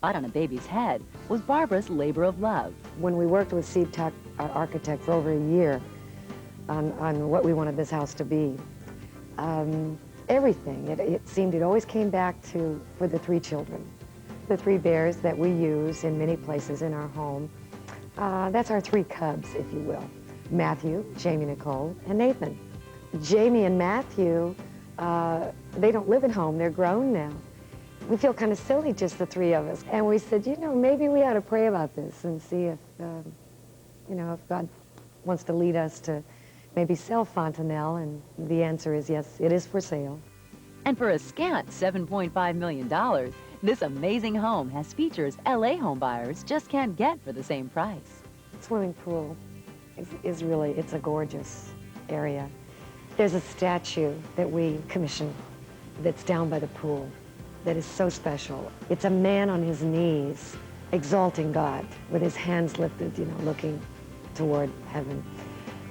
spot on a baby's head was Barbara's labor of love. When we worked with Steve Tuck, our architect, for over a year on what we wanted this house to be, everything, it seemed it always came back to, for the three children. The three bears that we use in many places in our home, that's our three cubs, if you will. Matthew, Jamie Nicole, and Nathan. Jamie and Matthew, they don't live at home, they're grown now. We feel kind of silly, just the three of us. And we said, you know, maybe we ought to pray about this and see if, you know, if God wants to lead us to maybe sell Fontanelle. And the answer is yes, it is for sale. And for a scant $7.5 million, this amazing home has features LA home buyers just can't get for the same price. Swimming pool is really, it's a gorgeous area. There's a statue that we commissioned that's down by the pool that is so special. It's a man on his knees, exalting God with his hands lifted, you know, looking toward heaven.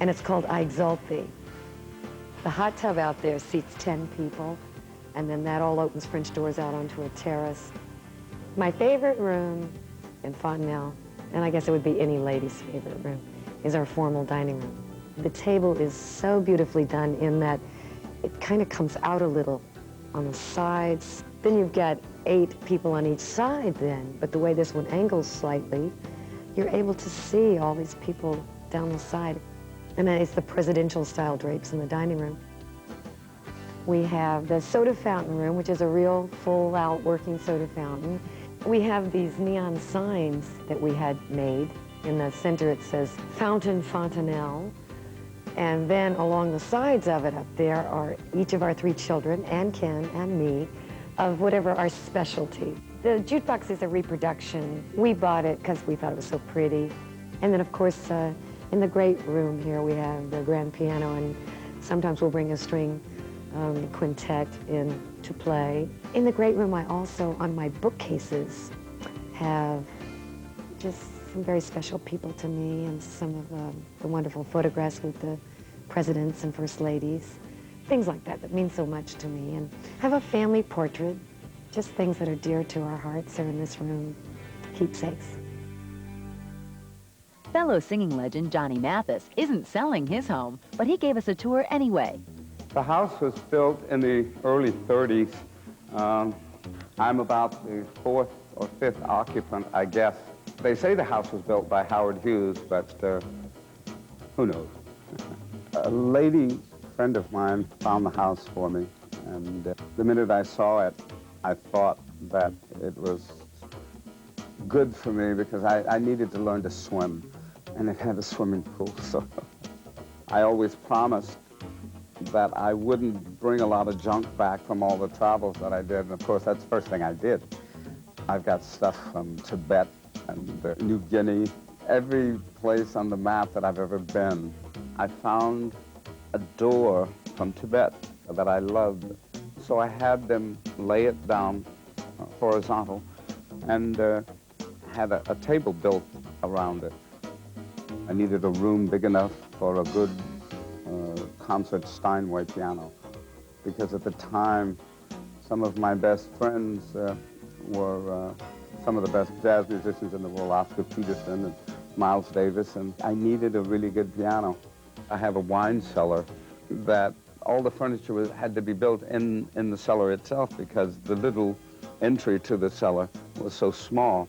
And it's called I Exalt Thee. The hot tub out there seats 10 people, and then that all opens French doors out onto a terrace. My favorite room in Fontanelle, and I guess it would be any lady's favorite room, is our formal dining room. The table is so beautifully done in that it kind of comes out a little on the sides. Then you've got 8 people on each side then, but the way this one angles slightly, you're able to see all these people down the side. And then it's the presidential style drapes in the dining room. We have the soda fountain room, which is a real full-out working soda fountain. We have these neon signs that we had made. In the center it says Fountain Fontanelle. And then along the sides of it up there are each of our 3 children, and Ken and me, of whatever our specialty. The jukebox is a reproduction. We bought it because we thought it was so pretty. And then, of course, in the great room here, we have the grand piano, and sometimes we'll bring a string quintet in to play. In the great room, I also, on my bookcases, have just some very special people to me, and some of the wonderful photographs with the presidents and first ladies. Things like that that mean so much to me. And I have a family portrait, just things that are dear to our hearts are in this room, keepsakes. Fellow singing legend Johnny Mathis isn't selling his home, but he gave us a tour anyway. The house was built in the early 30s. I'm about the 4th or 5th occupant, I guess. They say the house was built by Howard Hughes, but who knows? A lady friend of mine found the house for me, and the minute I saw it, I thought that it was good for me because I needed to learn to swim, and it had a swimming pool, so I always promised that I wouldn't bring a lot of junk back from all the travels that I did, and of course that's the first thing I did. I've got stuff from Tibet and New Guinea, every place on the map that I've ever been. I found a door from Tibet that I loved, so I had them lay it down horizontal and had a table built around it. I needed a room big enough for a good concert Steinway piano, because at the time some of my best friends were some of the best jazz musicians in the world, Oscar Peterson and Miles Davis, and I needed a really good piano. I have a wine cellar that all the furniture had to be built in the cellar itself because the little entry to the cellar was so small.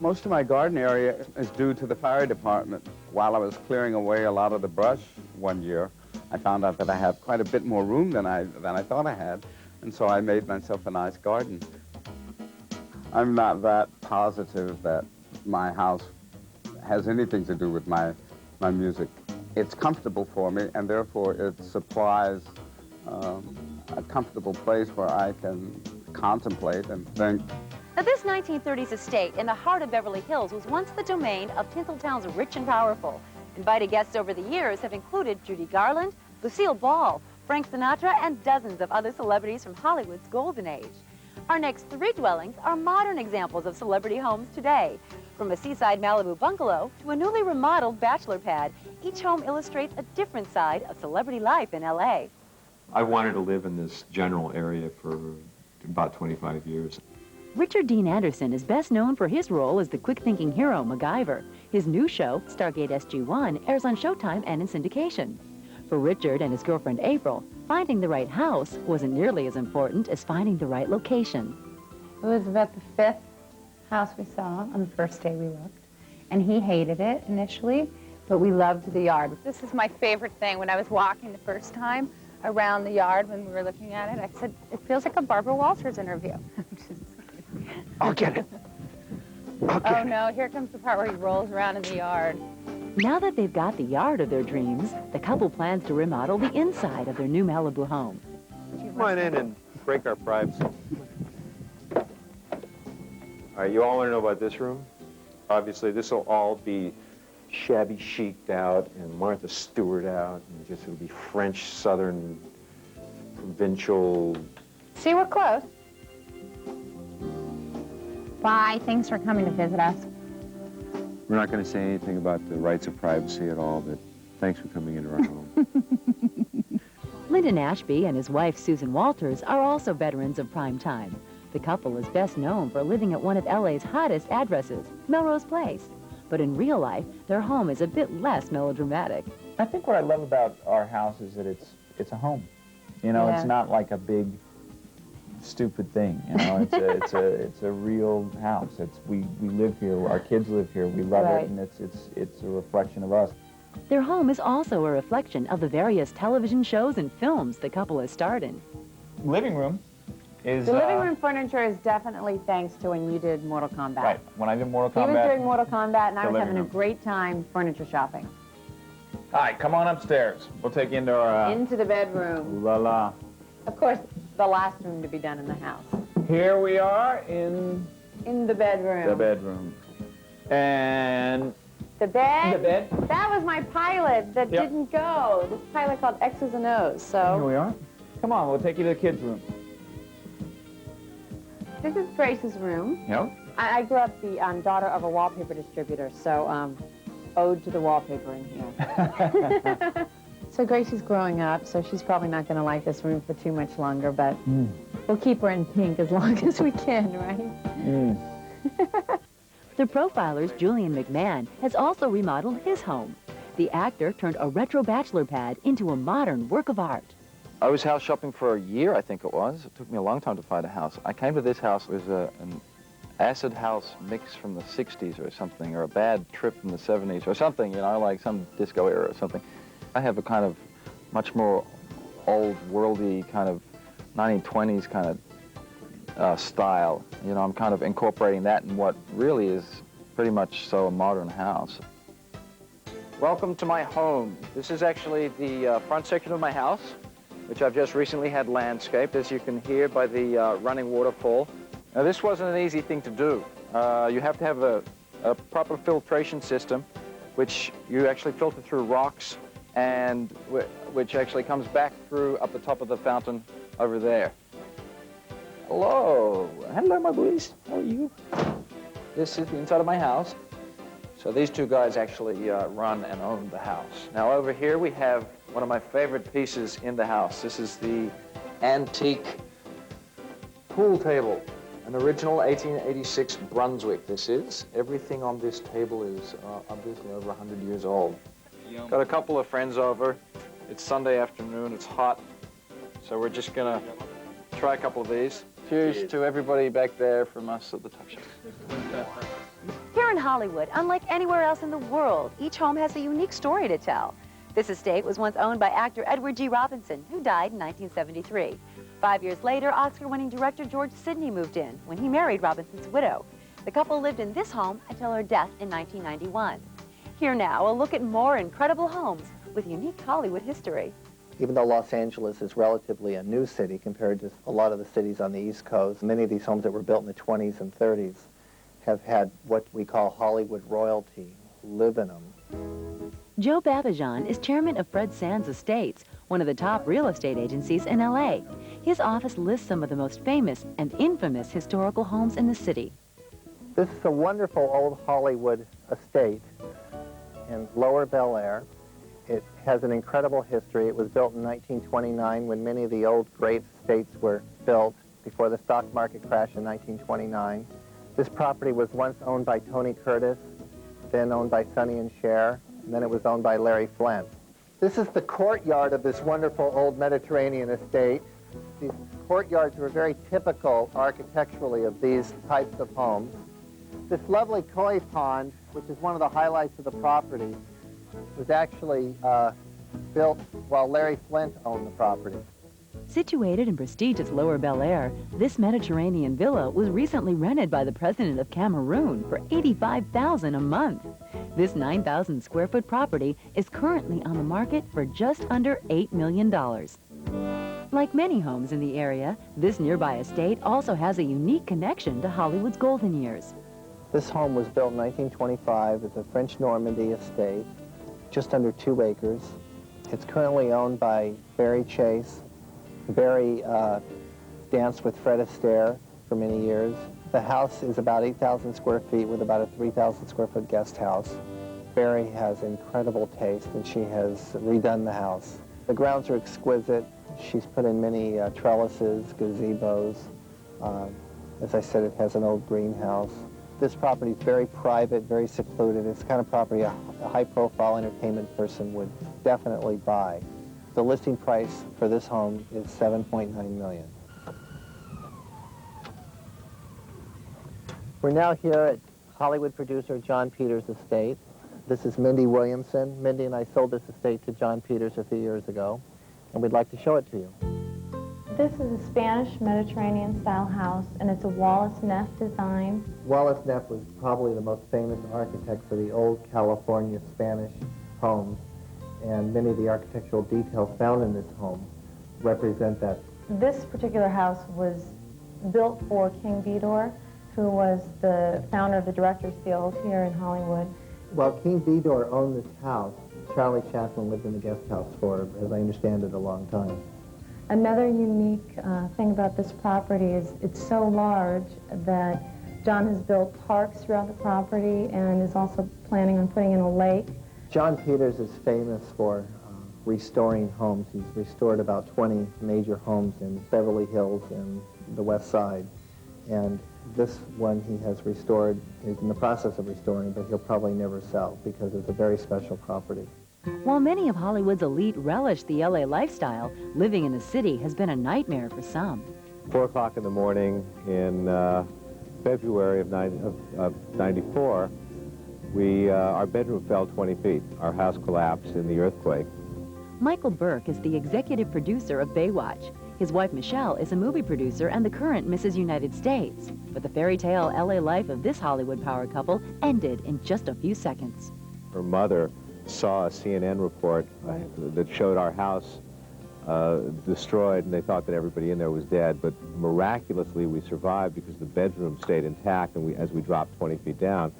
Most of my garden area is due to the fire department. While I was clearing away a lot of the brush one year, I found out that I have quite a bit more room than I thought I had, and so I made myself a nice garden. I'm not that positive that my house has anything to do with my music. It's comfortable for me, and therefore it supplies a comfortable place where I can contemplate and think. Now, this 1930s estate in the heart of Beverly Hills was once the domain of Tinseltown's rich and powerful. Invited guests over the years have included Judy Garland, Lucille Ball, Frank Sinatra, and dozens of other celebrities from Hollywood's golden age. Our next 3 dwellings are modern examples of celebrity homes today. From a seaside Malibu bungalow to a newly remodeled bachelor pad, each home illustrates a different side of celebrity life in L.A. I wanted to live in this general area for about 25 years. Richard Dean Anderson is best known for his role as the quick-thinking hero MacGyver. His new show, Stargate SG-1, airs on Showtime and in syndication. For Richard and his girlfriend April, finding the right house wasn't nearly as important as finding the right location. It was about the 5th house we saw on the first day we looked, and he hated it initially, but we loved the yard. This is my favorite thing. When I was walking the first time around the yard when we were looking at it, I said, it feels like a Barbara Walters interview. I'll get it. I'll get Oh no, here comes the part where he rolls around in the yard. Now that they've got the yard of their dreams, the couple plans to remodel the inside of their new Malibu home. Come on in and break our privacy. All right, you all want to know about this room? Obviously, this will all be shabby chic'd out and Martha Stewart out, and just it'll be French, Southern, provincial. See, we're close. Bye, thanks for coming to visit us. We're not going to say anything about the rights of privacy at all, but thanks for coming into our home. Lyndon Ashby and his wife Susan Walters are also veterans of prime time. The couple is best known for living at one of LA's hottest addresses, Melrose Place. But in real life, their home is a bit less melodramatic. I think what I love about our house is that it's a home. You know, It's not like a big, stupid thing. You know, it's a real house. We live here. Our kids live here. We love it, and it's a reflection of us. Their home is also a reflection of the various television shows and films the couple has starred in. Living room is... The living room furniture is definitely thanks to when you did Mortal Kombat. Right. When I did Mortal Kombat... He was doing Mortal Kombat, and I was having a room. great time furniture shopping. All right, come on upstairs. We'll take you into our... Into the bedroom. Ooh la la. Of course, the last room to be done in the house. Here we are in... In the bedroom. The bedroom. And... The bed? The bed. That was my pilot that didn't go. This pilot called X's and O's, so... Here we are. Come on, we'll take you to the kids' room. This is Grace's room. Yep. I grew up the daughter of a wallpaper distributor, so ode to the wallpaper in here. So Gracie's growing up, so she's probably not going to like this room for too much longer, but we'll keep her in pink as long as we can, right? The Profiler's Julian McMahon has also remodeled his home. The actor turned a retro bachelor pad into a modern work of art. I was house shopping for a year, I think it was. It took me a long time to find a house. I came to this house. It was an acid house mix from the 60s or something, or a bad trip from the 70s or something, you know, like some disco era or something. I have a kind of much more old worldy kind of 1920s kind of style. You know, I'm kind of incorporating that in what really is pretty much so a modern house. Welcome to my home. This is actually the front section of my house, which I've just recently had landscaped, as you can hear by the running waterfall. Now, this wasn't an easy thing to do. You have to have a proper filtration system, which you actually filter through rocks, and which actually comes back through up the top of the fountain over there. Hello. Hello, my boys. How are you? This is the inside of my house. So these two guys actually run and own the house. Now, over here we have one of my favorite pieces in the house. This is the antique pool table, an original 1886 Brunswick. This is. Everything on this table is obviously over 100 years old. Got a couple of friends over. It's Sunday afternoon. It's hot. So we're just going to try a couple of these. Cheers to everybody back there from us at the Tuck Shop. Here in Hollywood, unlike anywhere else in the world, each home has a unique story to tell. This estate was once owned by actor Edward G. Robinson, who died in 1973. 5 years later, Oscar-winning director George Sidney moved in when he married Robinson's widow. The couple lived in this home until her death in 1991. Here now, a look at more incredible homes with unique Hollywood history. Even though Los Angeles is relatively a new city compared to a lot of the cities on the East Coast, many of these homes that were built in the 20s and 30s have had what we call Hollywood royalty live in them. Joe Babajan is chairman of Fred Sands Estates, one of the top real estate agencies in L.A. His office lists some of the most famous and infamous historical homes in the city. This is a wonderful old Hollywood estate in Lower Bel Air. It has an incredible history. It was built in 1929 when many of the old great estates were built. before the stock market crash in 1929. This property was once owned by Tony Curtis, then owned by Sonny and Cher, and then it was owned by Larry Flint. This is the courtyard of this wonderful old Mediterranean estate. These courtyards were very typical architecturally of these types of homes. This lovely koi pond, which is one of the highlights of the property, was actually built while Larry Flint owned the property. Situated in prestigious Lower Bel Air, this Mediterranean villa was recently rented by the president of Cameroon for $85,000 a month. This 9,000 square foot property is currently on the market for just under $8 million. Like many homes in the area, this nearby estate also has a unique connection to Hollywood's golden years. This home was built in 1925 as a French Normandy estate, just under 2 acres. It's currently owned by Barry Chase. Barry danced with Fred Astaire for many years. The house is about 8,000 square feet with about a 3,000 square foot guest house. Barry has incredible taste and she has redone the house. The grounds are exquisite. She's put in many trellises, gazebos. As I said, it has an old greenhouse. This property is very private, very secluded. It's the kind of property a high-profile entertainment person would definitely buy. The listing price for this home is $7.9 million. We're now here at Hollywood producer John Peters' estate. This is Mindy Williamson. Mindy and I sold this estate to John Peters a few years ago, and we'd like to show it to you. This is a Spanish Mediterranean-style house, and it's a Wallace Neff design. Wallace Neff was probably the most famous architect for the old California Spanish homes, and many of the architectural details found in this home represent that. This particular house was built for King Vidor, who was the founder of the Directors Guild here in Hollywood. While King Vidor owned this house, Charlie Chaplin lived in the guest house for, as I understand it, a long time. Another unique thing about this property is it's so large that John has built parks throughout the property and is also planning on putting in a lake. John Peters is famous for restoring homes. He's restored about 20 major homes in Beverly Hills and the West Side. And this one he has restored, is in the process of restoring, but he'll probably never sell because it's a very special property. While many of Hollywood's elite relish the LA lifestyle, living in the city has been a nightmare for some. 4 o'clock in the morning in February of 94, our bedroom fell 20 feet. Our house collapsed in the earthquake. Michael Burke is the executive producer of Baywatch. His wife Michelle is a movie producer and the current Mrs. United States. But the fairy tale LA life of this Hollywood power couple ended in just a few seconds. Her mother saw a CNN report that showed our house destroyed, and they thought that everybody in there was dead. But miraculously, we survived because the bedroom stayed intact, and as we dropped 20 feet down.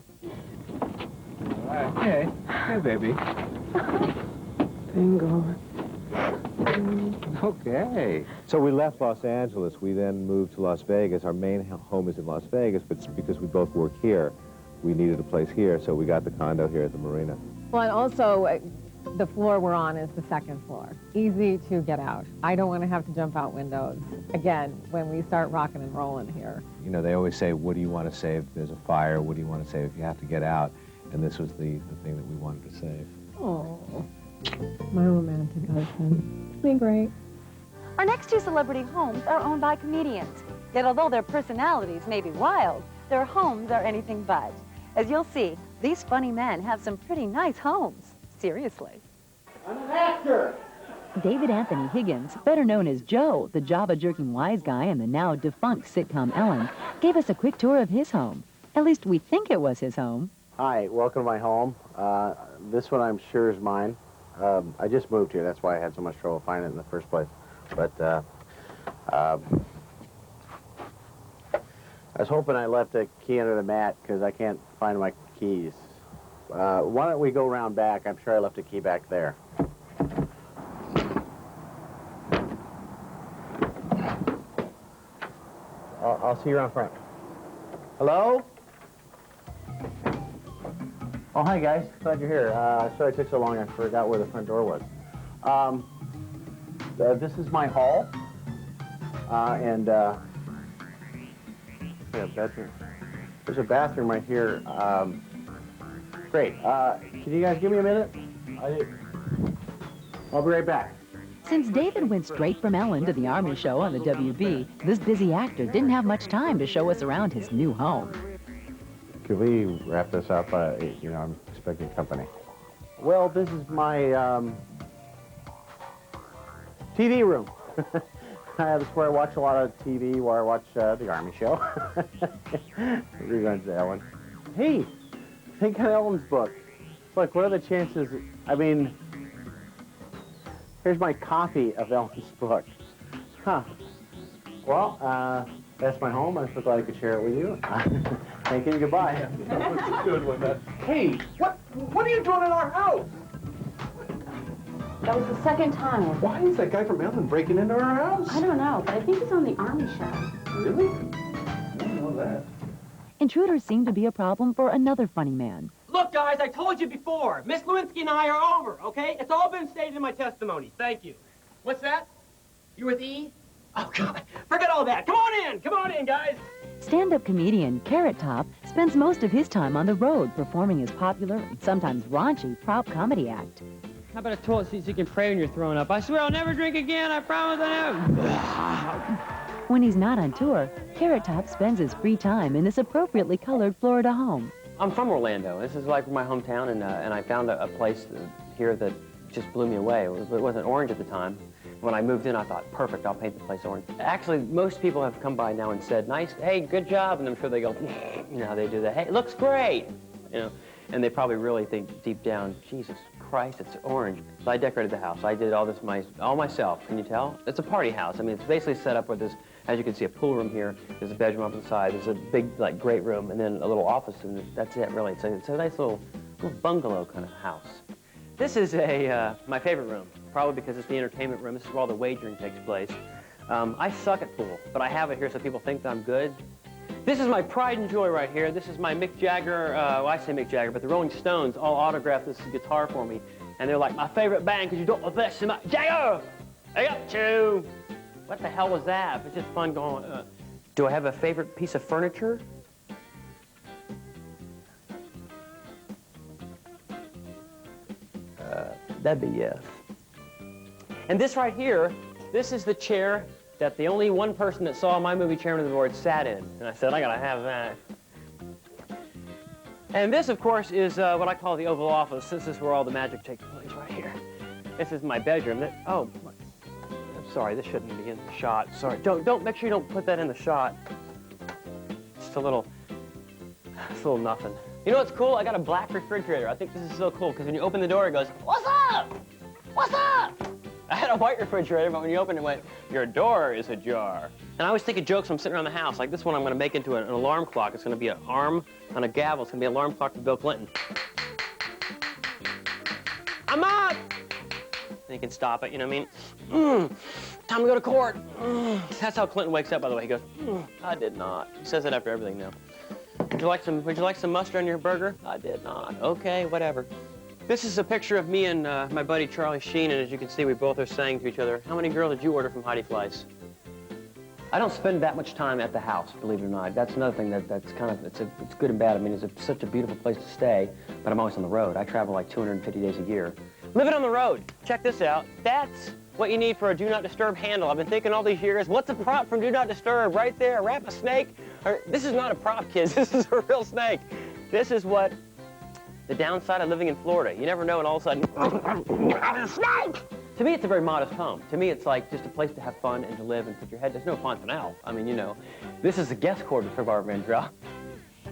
Hey, baby. Bingo. Okay. So we left Los Angeles. We then moved to Las Vegas. Our main home is in Las Vegas, but because we both work here, we needed a place here, so we got the condo here at the marina. Well, and also, the floor we're on is the second floor. Easy to get out. I don't want to have to jump out windows, again, when we start rocking and rolling here. You know, they always say, what do you want to save if there's a fire? What do you want to save if you have to get out? And this was the thing that we wanted to save. Oh, my romantic husband. Isn't he great? Our next 2 celebrity homes are owned by comedians. Yet although their personalities may be wild, their homes are anything but. As you'll see, these funny men have some pretty nice homes. Seriously. I'm an actor! David Anthony Higgins, better known as Joe, the Java-jerking wise guy in the now defunct sitcom Ellen, gave us a quick tour of his home. At least we think it was his home. Hi, welcome to my home. This one I'm sure is mine. I just moved here, that's why I had so much trouble finding it in the first place. But I was hoping I left a key under the mat because I can't find my keys. Why don't we go around back? I'm sure I left a key back there. I'll see you around front. Hello? Oh, hi, guys. Glad you're here. Sorry it took so long. I forgot where the front door was. This is my hall. And a bedroom. There's a bathroom right here. Great. Can you guys give me a minute? I'll be right back. Since David went straight from Ellen to the Army show on the WB, this busy actor didn't have much time to show us around his new home. Could we wrap this up? You know, I'm expecting company. Well, this is my TV room. This is where I watch a lot of TV, where I watch the Army show. Reruns of Ellen. Hey, think of Ellen's book. Look, what are the chances? I mean, here's my copy of Ellen's book. Huh. Well, that's my home. I'm so glad I could share it with you. Thank you and goodbye. That was a good one. Hey, what are you doing in our house? That was the second time. Why is that guy from Ellen breaking into our house? I don't know, but I think he's on the Army show. Really? I didn't know that. Intruders seem to be a problem for another funny man. Look, guys, I told you before. Miss Lewinsky and I are over, okay? It's all been stated in my testimony. Thank you. What's that? You with E? Oh, God. Forget all that. Come on in, guys. Stand-up comedian Carrot Top spends most of his time on the road performing his popular and sometimes raunchy prop comedy act. How about a toilet seat so you can pray when you're throwing up? I swear I'll never drink again. I promise I never. When he's not on tour, Carrot Top spends his free time in this appropriately colored Florida home. I'm from Orlando. This is like my hometown, and I found a place here that just blew me away. It wasn't orange at the time. When I moved in, I thought, perfect, I'll paint the place orange. Actually, most people have come by now and said, nice, hey, good job, and I'm sure they go, you know how they do that, hey, it looks great, you know, and they probably really think deep down, Jesus Christ, it's orange. So I decorated the house. I did all this all myself, can you tell? It's a party house. I mean, it's basically set up with this, as you can see, a pool room here, there's a bedroom up on the side, there's a big, like, great room, and then a little office, and that's it, really. It's a nice little bungalow kind of house. This is my favorite room, probably because it's the entertainment room. This is where all the wagering takes place. I suck at pool, but I have it here so people think that I'm good. This is my pride and joy right here. This is my Mick Jagger, well, I say Mick Jagger, but the Rolling Stones all autographed this guitar for me. And they're like, my favorite band, because you don't love this so much. Jagger! I got you! What the hell was that? It's just fun going, Do I have a favorite piece of furniture? That'd be yes. And this right here, this is the chair that the only one person that saw my movie Chairman of the Board sat in. And I said, I gotta have that. And this, of course, is what I call the Oval Office. This is where all the magic takes place right here. This is my bedroom. I'm sorry, this shouldn't be in the shot. Sorry, don't, make sure you don't put that in the shot. Just a little nothing. You know what's cool? I got a black refrigerator. I think this is so cool, because when you open the door, it goes, what's up? What's up? I had a white refrigerator, but when you open it, it went, your door is ajar. And I always think of jokes when I'm sitting around the house. Like this one, I'm going to make into an alarm clock. It's going to be an arm on a gavel. It's going to be an alarm clock for Bill Clinton. I'm up! And you can stop it, you know what I mean? Time to go to court. That's how Clinton wakes up, by the way. He goes, I did not. He says it after everything now. Would you like some mustard on your burger? I did not. Okay, whatever. This is a picture of me and my buddy Charlie Sheen, and as you can see, we both are saying to each other, how many girls did you order from Heidi Fleiss? I don't spend that much time at the house, believe it or not. That's another thing that's kind of, it's good and bad. I mean, it's such a beautiful place to stay, but I'm always on the road. I travel like 250 days a year. Living on the road. Check this out. That's what you need for a Do Not Disturb handle. I've been thinking all these years, what's a prop from Do Not Disturb? Right there, a rattlesnake. This is not a prop, kids. This is a real snake. This is what the downside of living in Florida. You never know, and all of a sudden, a snake! To me, it's a very modest home. To me, it's like just a place to have fun and to live and put your head. There's no Fontanelle. I mean, you know, this is a guest quarters for Barbara Mandrell.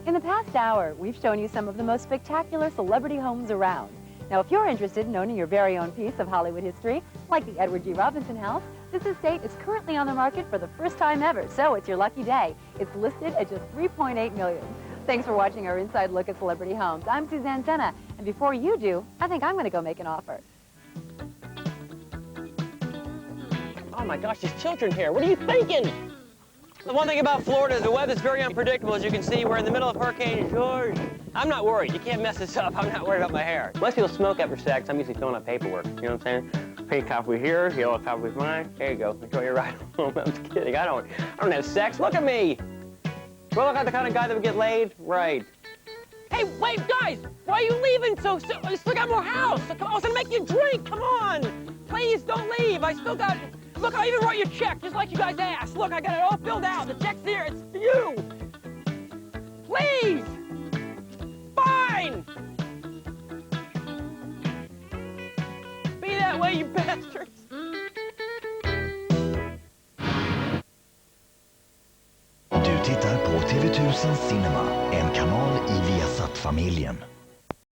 In the past hour, we've shown you some of the most spectacular celebrity homes around. Now, if you're interested in owning your very own piece of Hollywood history, like the Edward G. Robinson house, this estate is currently on the market for the first time ever, so it's your lucky day. It's listed at just $3.8 million. Thanks for watching our inside look at celebrity homes. I'm Suzanne Senna, and before you do, I think I'm going to go make an offer. Oh my gosh, there's children here. What are you thinking? The one thing about Florida is the weather's very unpredictable. As you can see, we're in the middle of Hurricane George. I'm not worried. You can't mess this up. I'm not worried about my hair. Most people smoke after sex. I'm usually filling out paperwork. You know what I'm saying? Pay coffee here, yellow coffee mine. There you go. Enjoy your ride home. I'm just kidding. I don't have sex. Look at me. Do I look like the kind of guy that would get laid? Right. Hey, wait, guys! Why are you leaving so soon? I still got more house. Come on, I was gonna make you a drink. Come on! Please, don't leave. I still got... Look, I even wrote you a check, just like you guys asked. Look, I got it all filled out. The check's here. It's for you. Please! Fine! Be that way, you bastards! Du tittar på TV1000 Cinema, en kanal i Viasat-familjen.